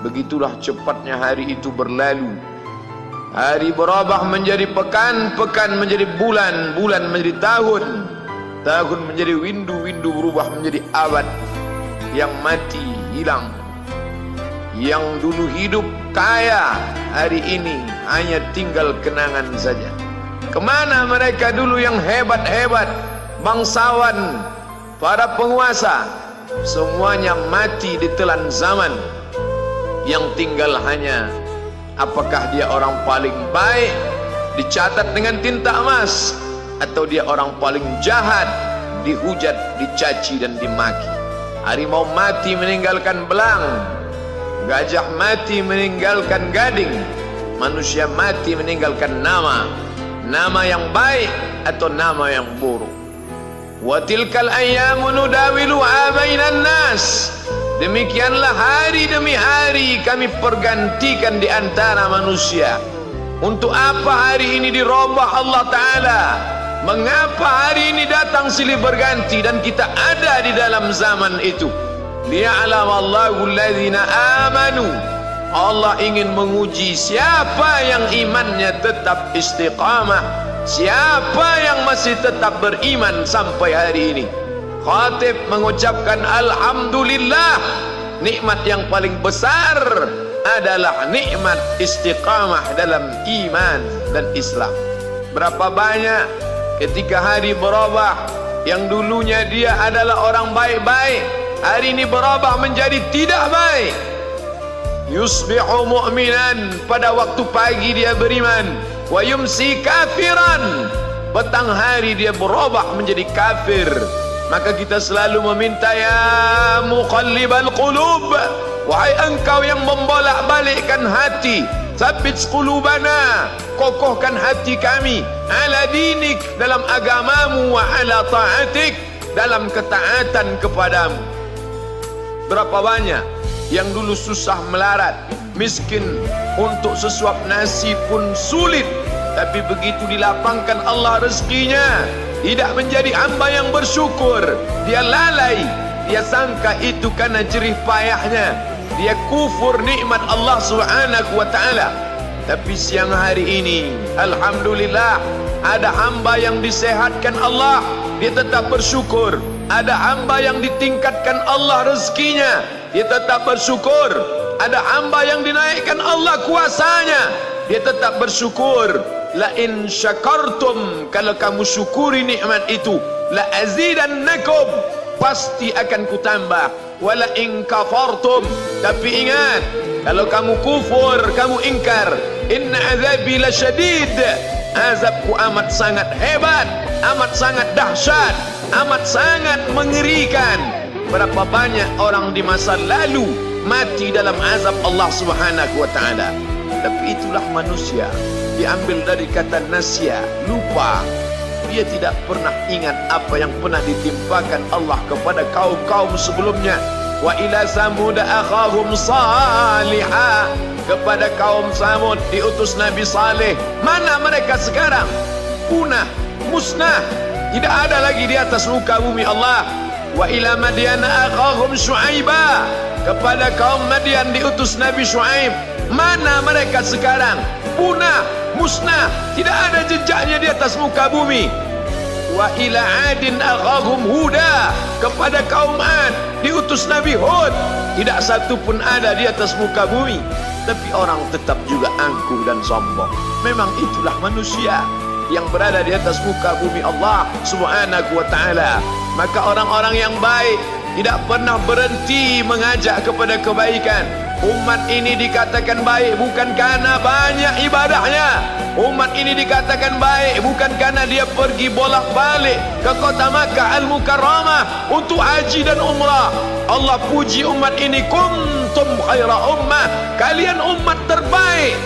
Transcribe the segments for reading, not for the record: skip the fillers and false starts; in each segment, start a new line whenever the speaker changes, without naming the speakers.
Begitulah cepatnya hari itu berlalu. Hari berubah menjadi pekan, pekan menjadi bulan, bulan menjadi tahun, tahun menjadi windu, windu berubah menjadi abad. Yang mati hilang, yang dulu hidup kaya, hari ini hanya tinggal kenangan saja. Kemana mereka dulu yang hebat-hebat, bangsawan, para penguasa? Semuanya mati ditelan zaman. Yang tinggal hanya apakah dia orang paling baik, dicatat dengan tinta emas, atau dia orang paling jahat, dihujat, dicaci dan dimaki. Harimau mati meninggalkan belang, gajah mati meninggalkan gading, manusia mati meninggalkan nama, nama yang baik atau nama yang buruk. Wa tilkal ayyamu nudawiluha bainan nas. Demikianlah hari demi hari kami pergantikan di antara manusia. Untuk apa hari ini dirubah Allah Ta'ala? Mengapa hari ini datang silih berganti dan kita ada di dalam zaman itu? Liya'lamallahu alladhina amanu. Allah ingin menguji siapa yang imannya tetap istiqamah, siapa yang masih tetap beriman sampai hari ini. Khatib mengucapkan alhamdulillah, nikmat yang paling besar adalah nikmat istiqamah dalam iman dan Islam. Berapa banyak ketika hari berubah, yang dulunya dia adalah orang baik-baik, hari ini berubah menjadi tidak baik. Yusbihu mu'minan, pada waktu pagi dia beriman, wa yumsi kafiran, petang hari dia berubah menjadi kafir. Maka kita selalu meminta, ya muqallibal qulub, wahai engkau yang membolak-balikkan hati, tsabbit qulubana, kokohkan hati kami, ala dinik, dalam agamamu, wa ala ta'atik, dalam ketaatan kepadamu. Berapa banyak yang dulu susah melarat, miskin, untuk sesuap nasi pun sulit, tapi begitu dilapangkan Allah rezekinya, tidak menjadi hamba yang bersyukur. Dia lalai, dia sangka itu karena jerih payahnya, dia kufur nikmat Allah Subhanahu wa ta'ala. Tapi siang hari ini, alhamdulillah, ada hamba yang disehatkan Allah, dia tetap bersyukur. Ada hamba yang ditingkatkan Allah rezekinya, dia tetap bersyukur. Ada hamba yang dinaikkan Allah kuasanya, dia tetap bersyukur. La in syakartum, kalau kamu syukuri nikmat itu, la azidannakum, pasti akan kutambah. Wala in kafartum, tapi ingat, kalau kamu kufur, kamu ingkar, inna azabi lasyadid, azabku amat sangat hebat, amat sangat dahsyat, amat sangat mengerikan. Berapa banyak orang di masa lalu mati dalam azab Allah Subhanahu wa ta'ala. Tapi itulah manusia, diambil dari kata nasya, lupa. Dia tidak pernah ingat apa yang pernah ditimpakan Allah kepada kaum-kaum sebelumnya. Wa ila samud akhahum salihah, kepada kaum Samud diutus Nabi Saleh. Mana mereka sekarang? Punah, musnah, tidak ada lagi di atas muka bumi Allah. Wa ila Madyan akhahum Syuaiba, kepada kaum Madian diutus Nabi Syuaib. Mana mereka sekarang? Punah, musnah, tidak ada jejaknya di atas muka bumi. Wa ila Adin akhahum Huda, kepada kaum Ad diutus Nabi Hud. Tidak satu pun ada di atas muka bumi. Tapi orang tetap juga angkuh dan sombong. Memang itulah manusia yang berada di atas muka bumi Allah Subhanahu wa ta'ala. Maka orang-orang yang baik tidak pernah berhenti mengajak kepada kebaikan. Umat ini dikatakan baik bukan karena banyak ibadahnya. Umat ini dikatakan baik bukan karena dia pergi bolak-balik ke kota Makkah Al-Mukarramah untuk haji dan umrah. Allah puji umat ini, kuntum khaira ummah, kalian umat terbaik.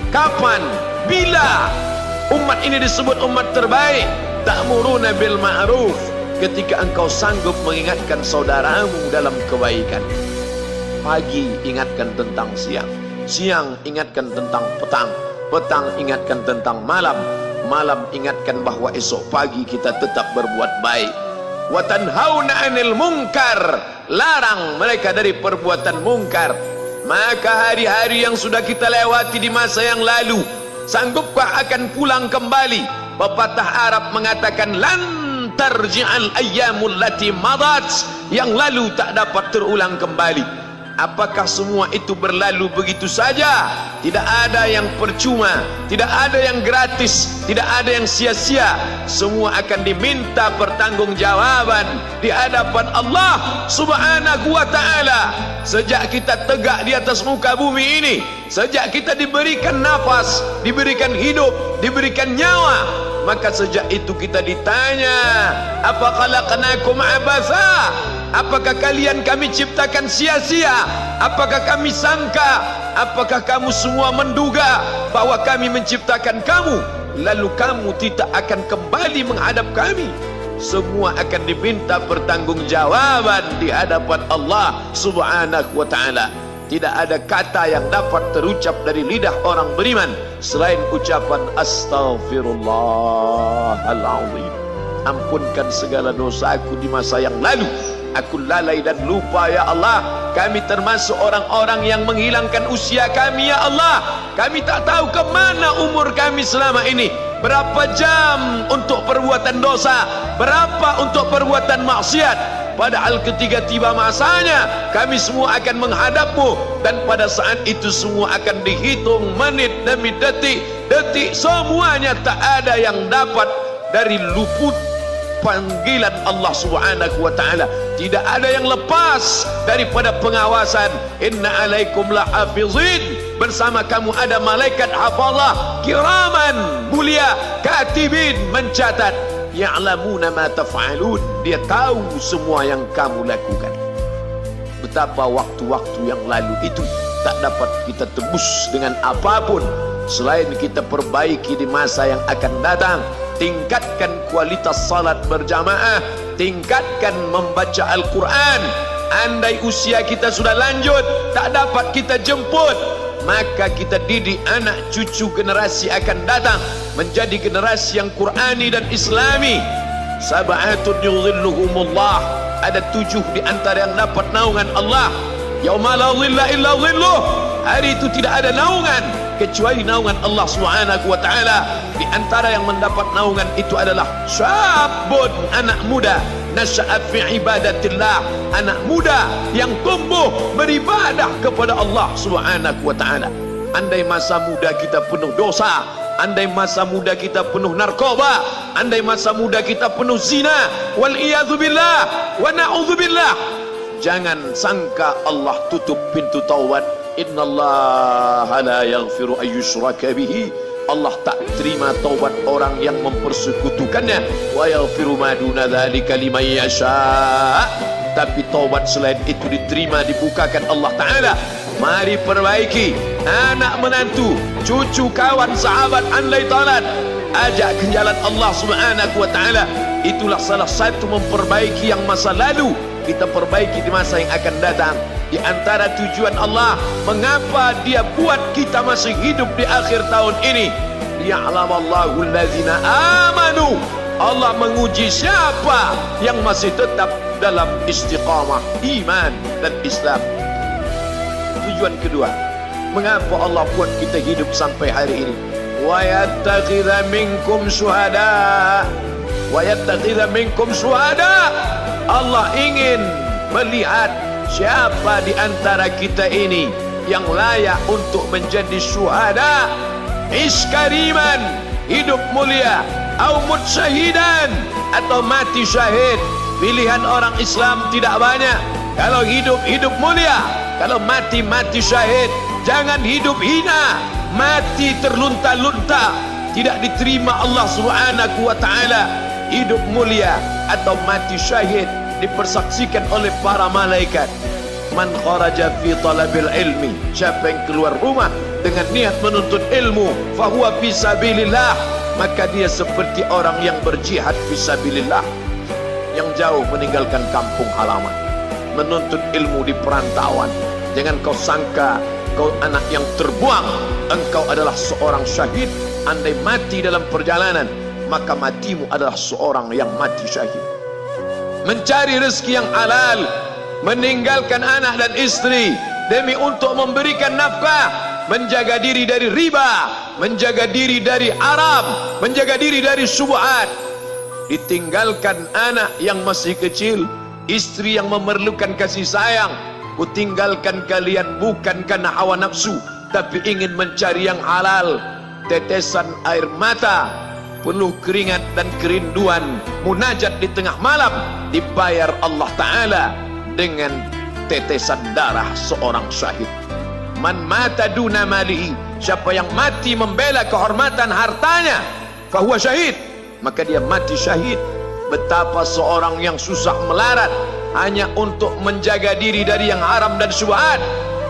Kapan? Bila umat ini disebut umat terbaik? Ta'muruna bil ma'ruf, ketika engkau sanggup mengingatkan saudaramu dalam kebaikan. Pagi ingatkan tentang siang, siang ingatkan tentang petang, petang ingatkan tentang malam, malam ingatkan bahwa esok pagi kita tetap berbuat baik. Wa tanhauna 'anil munkar, larang mereka dari perbuatan mungkar. Maka hari-hari yang sudah kita lewati di masa yang lalu, sanggupkah akan pulang kembali? Pepatah Arab mengatakan lan tarji'al ayyamul lati madat, yang lalu tak dapat terulang kembali. Apakah semua itu berlalu begitu saja? Tidak ada yang percuma, tidak ada yang gratis, tidak ada yang sia-sia. Semua akan diminta pertanggungjawaban di hadapan Allah Subhanahu wa ta'ala. Sejak kita tegak di atas muka bumi ini, sejak kita diberikan nafas, diberikan hidup, diberikan nyawa, maka sejak itu kita ditanya, apa khalaqnakum abatha? Apakah kalian kami ciptakan sia-sia? Apakah kami sangka? Apakah kamu semua menduga bahwa kami menciptakan kamu lalu kamu tidak akan kembali menghadap kami? Semua akan diminta pertanggungjawaban di hadapan Allah Subhanahu wa ta'ala. Tidak ada kata yang dapat terucap dari lidah orang beriman selain ucapan astaghfirullahaladzim. Ampunkan segala dosaku di masa yang lalu. Aku lalai dan lupa ya Allah. Kami termasuk orang-orang yang menghilangkan usia kami ya Allah. Kami tak tahu ke mana umur kami selama ini. Berapa jam untuk perbuatan dosa, berapa untuk perbuatan maksiat. Padahal ketika tiba masanya, kami semua akan menghadapmu, dan pada saat itu semua akan dihitung menit demi detik. Detik semuanya tak ada yang dapat dari luput panggilan Allah Subhanahu wa ta'ala. Tidak ada yang lepas daripada pengawasan. Inna alaikum lahafizin, bersama kamu ada malaikat hafazah kiraman mulia katibin, mencatat. Ya'lamuna ma taf'alun, dia tahu semua yang kamu lakukan. Betapa waktu-waktu yang lalu itu tak dapat kita tebus dengan apapun selain kita perbaiki di masa yang akan datang. Tingkatkan kualitas salat berjamaah, tingkatkan membaca Al-Quran. Andai usia kita sudah lanjut, tak dapat kita jemput, maka kita didik anak cucu generasi akan datang menjadi generasi yang Qurani dan Islami. Sab'atun yudhilluhumullah, ada 7 di antara yang dapat naungan Allah. Yauma la dhilla illa dhilluh, hari itu tidak ada naungan kecuali naungan Allah Subhanahu wa ta'ala. Di antara yang mendapat naungan itu adalah syabun, anak muda, nasya'at fi ibadatillah, anak muda yang tumbuh beribadah kepada Allah Subhanahu wa ta'ala. Andai masa muda kita penuh dosa, andai masa muda kita penuh narkoba, andai masa muda kita penuh zina, wal iyadzu billah wa na'udzu billah, jangan sangka Allah tutup pintu taubat. Innallaha la yaghfiru ayyushraka bihi, Allah tak terima taubat orang yang mempersekutukannya. Wa yaghfiru ma duna dzalika liman yasha, tapi taubat selain itu diterima, dibukakan Allah Ta'ala. Mari perbaiki anak menantu, cucu, kawan, sahabat, andai talat, ajak ke jalan Allah Subhanahu wa ta'ala. Itulah salah satu memperbaiki yang masa lalu, kita perbaiki di masa yang akan datang. Di antara tujuan Allah mengapa dia buat kita masih hidup di akhir tahun ini, liya'lamallahu allazina amanu, Allah menguji siapa yang masih tetap dalam istiqamah iman dan Islam. Tujuan kedua, mengapa Allah buat kita hidup sampai hari ini? Wa yattakhidha minkum syuhada, wa yattakhidha minkum syuhada, Allah ingin melihat siapa di antara kita ini yang layak untuk menjadi syuhada. Iskariman, hidup mulia, au mut syahidan, atau mati syahid. Pilihan orang Islam tidak banyak. Kalau hidup, hidup mulia. Kalau mati, mati syahid. Jangan hidup hina, mati terlunta-lunta, tidak diterima Allah Subhanahu wa ta'ala. Hidup mulia atau mati syahid dipersaksikan oleh para malaikat. Man kharaja fi talabil ilmi, siapa yang keluar rumah dengan niat menuntut ilmu, fahuwa fi sabilillah, maka dia seperti orang yang berjihad fi sabilillah, yang jauh meninggalkan kampung halaman, menuntut ilmu di perantauan. Jangan kau sangka kau anak yang terbuang, engkau adalah seorang syahid. Andai mati dalam perjalanan, maka matimu adalah seorang yang mati syahid. Mencari rezeki yang halal, meninggalkan anak dan istri, demi untuk memberikan nafkah, menjaga diri dari riba, menjaga diri dari haram, menjaga diri dari syubhat. Ditinggalkan anak yang masih kecil, istri yang memerlukan kasih sayang. Kutinggalkan kalian bukan karena hawa nafsu, tapi ingin mencari yang halal. Tetesan air mata, penuh keringat dan kerinduan, munajat di tengah malam, dibayar Allah Ta'ala dengan tetesan darah seorang syahid. Man mata duna malihi, siapa yang mati membela kehormatan hartanya, fahuwa syahid, maka dia mati syahid. Betapa seorang yang susah melarat hanya untuk menjaga diri dari yang haram dan syubhat,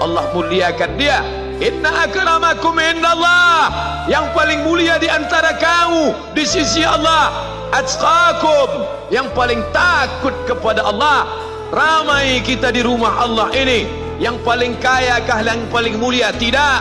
Allah muliakan dia. Inna akramakum indallah, yang paling mulia di antara kamu di sisi Allah, atqakum, yang paling takut kepada Allah. Ramai kita di rumah Allah ini, yang paling kaya kah yang paling mulia? Tidak.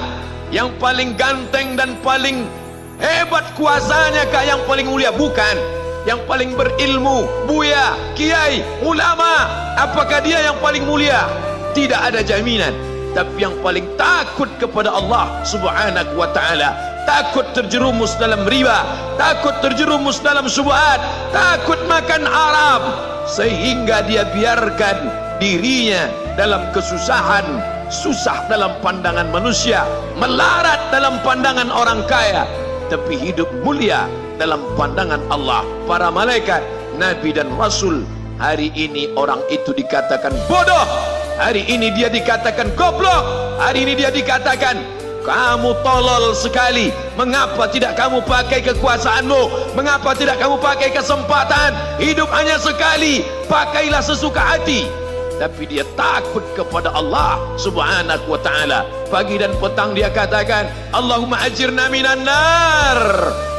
Yang paling ganteng dan paling hebat kuasanya kah yang paling mulia? Bukan. Yang paling berilmu, buya, kiai, ulama, apakah dia yang paling mulia? Tidak ada jaminan. Tapi yang paling takut kepada Allah Subhanahu wa ta'ala, takut terjerumus dalam riba, takut terjerumus dalam syubhat, takut makan haram, sehingga dia biarkan dirinya dalam kesusahan, susah dalam pandangan manusia, melarat dalam pandangan orang kaya, tapi hidup mulia dalam pandangan Allah, para malaikat, nabi dan rasul. Hari ini orang itu dikatakan bodoh, hari ini dia dikatakan goblok, hari ini dia dikatakan kamu tolol sekali. Mengapa tidak kamu pakai kekuasaanmu? Mengapa tidak kamu pakai kesempatan? Hidup hanya sekali, pakailah sesuka hati. Tapi dia takut kepada Allah Subhanahu wa ta'ala. Pagi dan petang dia katakan, Allahumma ajirna minan nar,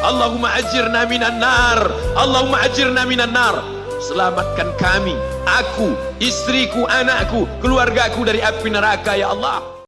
Allahumma ajirna minan nar, Allahumma ajirna minan nar. Selamatkan kami, aku, istriku, anakku, keluargaku dari api neraka ya Allah.